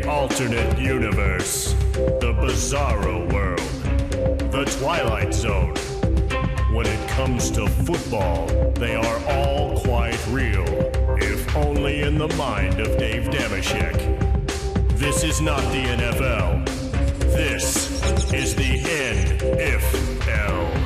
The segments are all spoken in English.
alternate universe, the bizarro world, the Twilight Zone. When it comes to football, they are all quite real, if only in the mind of Dave Dameshek. This is not the NFL. This is the NFL.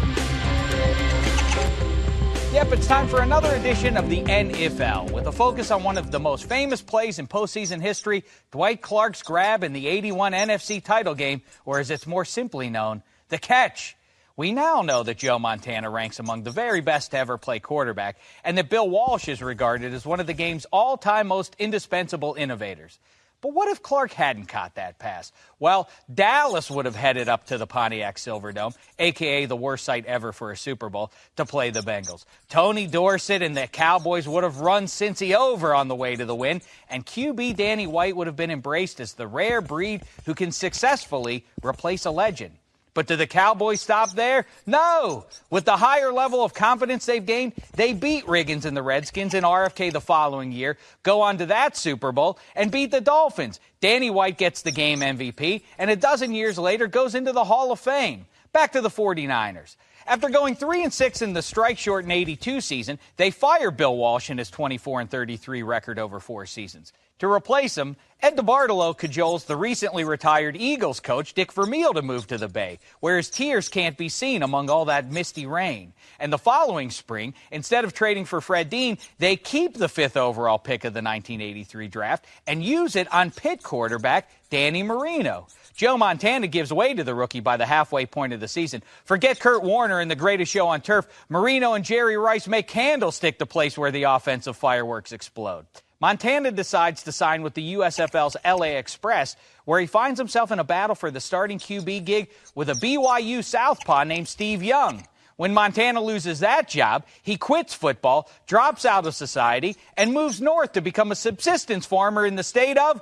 Yep, it's time for another edition of the NFL, with a focus on one of the most famous plays in postseason history, Dwight Clark's grab in the '81 NFC title game, or as it's more simply known, the catch. We now know that Joe Montana ranks among the very best to ever play quarterback, and that Bill Walsh is regarded as one of the game's all-time most indispensable innovators. But what if Clark hadn't caught that pass? Well, Dallas would have headed up to the Pontiac Silverdome, a.k.a. the worst site ever for a Super Bowl, to play the Bengals. Tony Dorsett and the Cowboys would have run Cincy over on the way to the win, and QB Danny White would have been embraced as the rare breed who can successfully replace a legend. But do the Cowboys stop there? No! With the higher level of confidence they've gained, they beat Riggins and the Redskins in RFK the following year, go on to that Super Bowl, and beat the Dolphins. Danny White gets the game MVP, and a dozen years later goes into the Hall of Fame. Back to the 49ers. After going 3-6 in the strike-shortened '82 season, they fire Bill Walsh and his 24-33 record over 4 seasons. To replace him, Ed DeBartolo cajoles the recently retired Eagles coach Dick Vermeil to move to the Bay, where his tears can't be seen among all that misty rain. And the following spring, instead of trading for Fred Dean, they keep the 5th overall pick of the 1983 draft and use it on Pitt quarterback Danny Marino. Joe Montana gives way to the rookie by the halfway point of the season. Forget Kurt Warner and the greatest show on turf. Marino and Jerry Rice make Candlestick the place where the offensive fireworks explode. Montana decides to sign with the USFL's LA Express, where he finds himself in a battle for the starting QB gig with a BYU southpaw named Steve Young. When Montana loses that job, he quits football, drops out of society, and moves north to become a subsistence farmer in the state of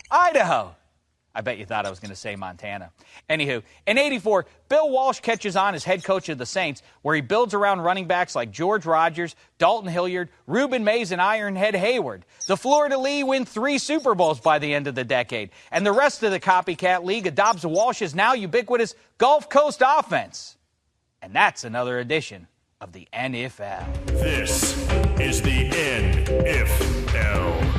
Idaho. I bet you thought I was going to say Montana. Anywho, in '84, Bill Walsh catches on as head coach of the Saints, where he builds around running backs like George Rogers, Dalton Hilliard, Reuben Mays, and Ironhead Hayward. The Fleur-de-Lis win 3 Super Bowls by the end of the decade, and the rest of the copycat league adopts Walsh's now ubiquitous Gulf Coast offense. And that's another edition of the NFL. This is the NFL.